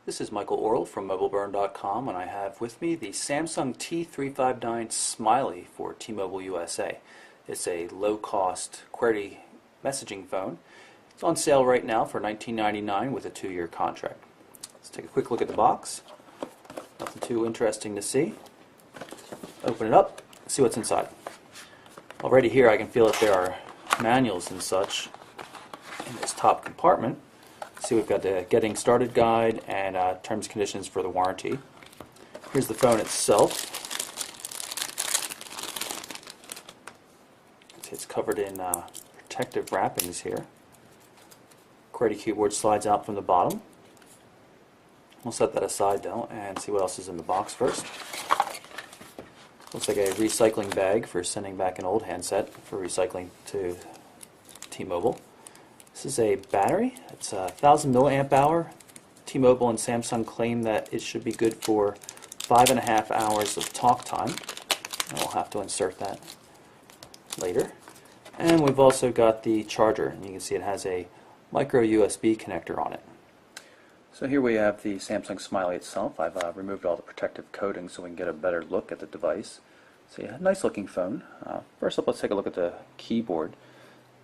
This is Michael Orl from MobileBurn.com, and I have with me the Samsung T359 Smiley for T-Mobile USA. It's a low-cost QWERTY messaging phone. It's on sale right now for $19.99 with a 2-year contract. Let's take a quick look at the box. Nothing too interesting to see. Open it up, see what's inside. Already here I can feel that there are manuals and such in this top compartment. See, we've got the Getting Started guide and terms and conditions for the warranty. Here's the phone itself. It's covered in protective wrappings here. QWERTY keyboard slides out from the bottom. We'll set that aside though and see what else is in the box first. Looks like a recycling bag for sending back an old handset for recycling to T-Mobile. This is a battery. It's 1,000 milliamp hour. T-Mobile and Samsung claim that it should be good for 5.5 hours of talk time. And we'll have to insert that later. And we've also got the charger, and you can see it has a micro USB connector on it. So here we have the Samsung Smiley itself. I've removed all the protective coating so we can get a better look at the device. So yeah, nice looking phone. First up, let's take a look at the keyboard.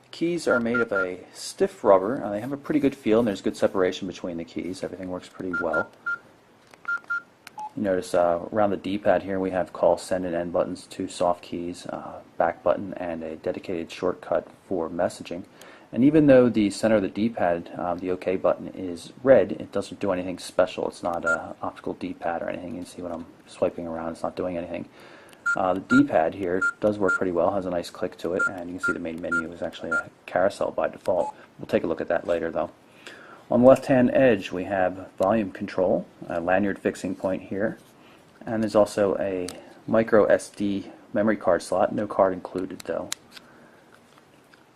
Keys are made of a stiff rubber. They have a pretty good feel, and there's good separation between the keys. Everything works pretty well. You notice around the D-pad here we have call, send, and end buttons, 2 soft keys, back button, and a dedicated shortcut for messaging. And even though the center of the D-pad, the OK button, is red, it doesn't do anything special. It's not an optical D-pad or anything. You can see when I'm swiping around, it's not doing anything. The D-pad here does work pretty well, has a nice click to it, and you can see the main menu is actually a carousel by default. We'll take a look at that later though. On the left-hand edge we have volume control, a lanyard fixing point here, and there's also a micro SD memory card slot, no card included though.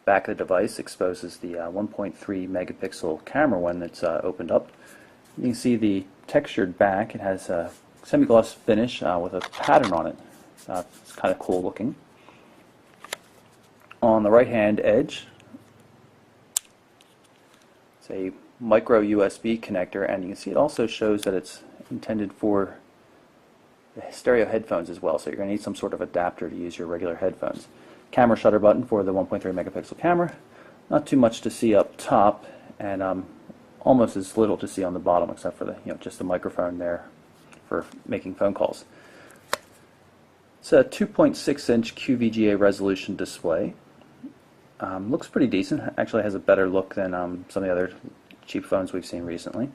Back of the device exposes the 1.3 megapixel camera when it's opened up. You can see the textured back. It has a semi-gloss finish with a pattern on it. It's kind of cool looking. On the right hand edge, it's a micro USB connector, and you can see it also shows that it's intended for the stereo headphones as well, so you're going to need some sort of adapter to use your regular headphones. Camera shutter button for the 1.3 megapixel camera. Not too much to see up top, and almost as little to see on the bottom, except for the just the microphone there for making phone calls. It's a 2.6-inch QVGA resolution display. Looks pretty decent. Actually has a better look than some of the other cheap phones we've seen recently.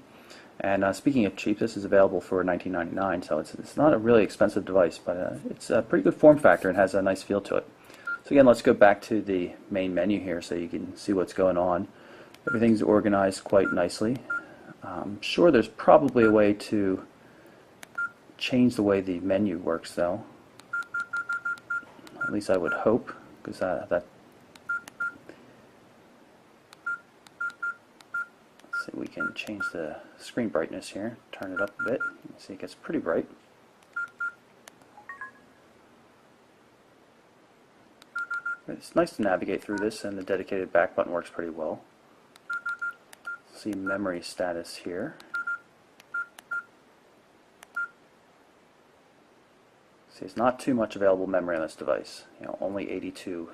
And speaking of cheap, this is available for $19.99, so it's not a really expensive device, but it's a pretty good form factor and has a nice feel to it. So again, let's go back to the main menu here so you can see what's going on. Everything's organized quite nicely. I'm sure there's probably a way to change the way the menu works though. At least I would hope, because let's see, we can change the screen brightness here, turn it up a bit. You can see it gets pretty bright. It's nice to navigate through this, and the dedicated back button works pretty well. See memory status here. See, it's not too much available memory on this device. Only 82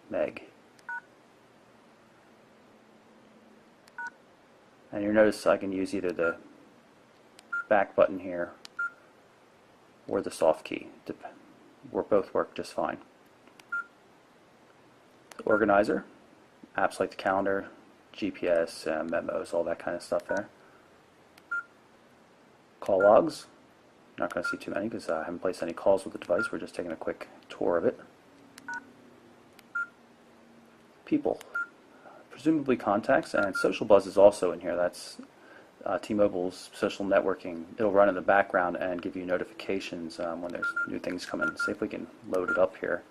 meg. And you notice I can use either the back button here or the soft key. Both work just fine. The organizer, apps like the calendar, GPS, memos, all that kind of stuff there. Call logs. Not going to see too many because I haven't placed any calls with the device. We're just taking a quick tour of it. People. Presumably contacts, and Social Buzz is also in here. That's T-Mobile's social networking. It'll run in the background and give you notifications when there's new things come in. See if we can load it up here.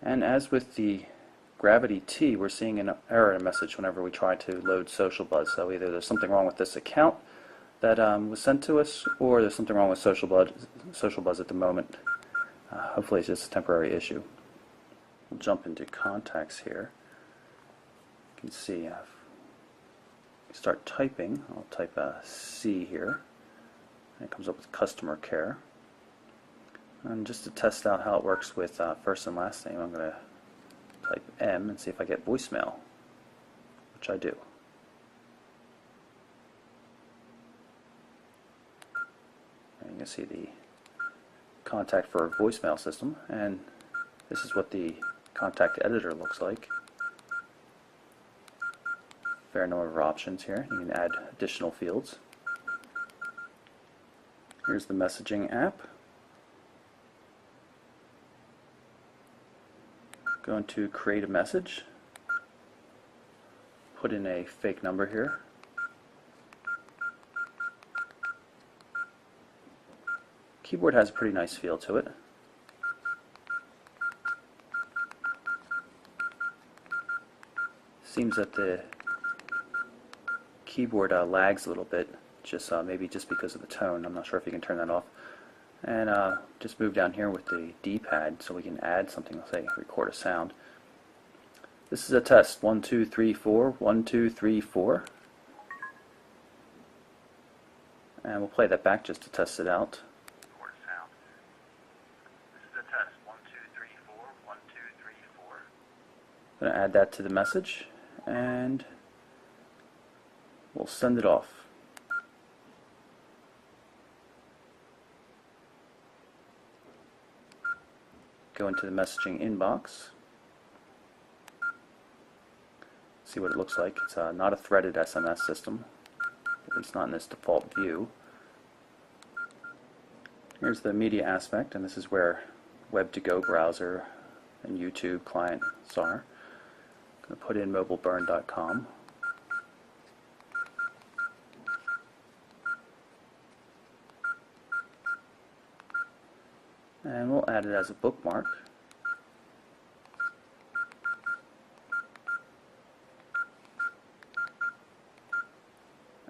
And as with the Gravity T, we're seeing an error message whenever we try to load Social Buzz. So either there's something wrong with this account that was sent to us, or there's something wrong with Social Buzz at the moment. Hopefully it's just a temporary issue. We'll jump into contacts here. You can see start typing. I'll type a C here, and it comes up with customer care. And just to test out how it works with first and last name, I'm going to type M and see if I get voicemail, which I do. And you can see the contact for a voicemail system, and this is what the contact editor looks like. Fair number of options here. You can add additional fields. Here's the messaging app. Going to create a message. Put in a fake number here. Keyboard has a pretty nice feel to it. Seems that the keyboard lags a little bit, maybe just because of the tone. I'm not sure if you can turn that off. And just move down here with the D-pad so we can add something, let's say record a sound. This is a test. 1, 2, 3, 4. 1, 2, 3, 4. And we'll play that back just to test it out. Record a sound. This is a test. 1, 2, 3, 4. 1, 2, 3, 4. I'm going to add that to the message, and we'll send it off. Go into the messaging inbox. See what it looks like. It's not a threaded SMS system, at least not in this default view. Here's the media aspect, and this is where Web2Go browser and YouTube clients are. I'm going to put in mobileburn.com. And we'll add it as a bookmark.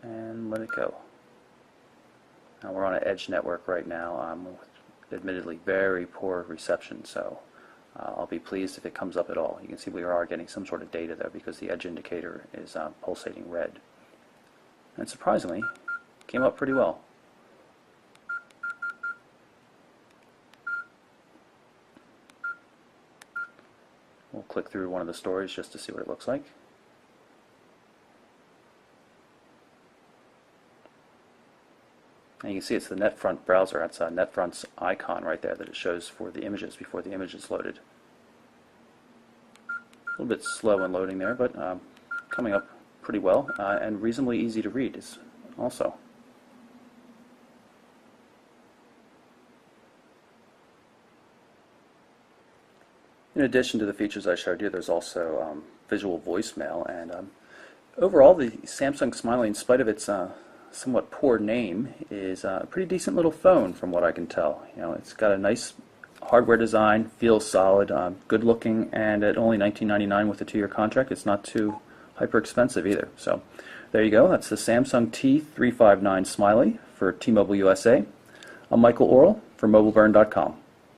And let it go. Now we're on an edge network right now, with admittedly very poor reception, so I'll be pleased if it comes up at all. You can see we are getting some sort of data there because the edge indicator is pulsating red. And surprisingly, came up pretty well. We'll click through one of the stories just to see what it looks like. And you can see it's the NetFront browser. That's NetFront's icon right there that it shows for the images before the image is loaded. A little bit slow in loading there, but coming up pretty well, and reasonably easy to read is also. In addition to the features I showed you, there's also visual voicemail, and overall the Samsung Smiley, in spite of its somewhat poor name, is a pretty decent little phone from what I can tell. You know, it's got a nice hardware design, feels solid, good looking, and at only $19.99 with a 2-year contract, it's not too hyper expensive either. So there you go. That's the Samsung T359 Smiley for T-Mobile USA. I'm Michael Orrell for MobileBurn.com.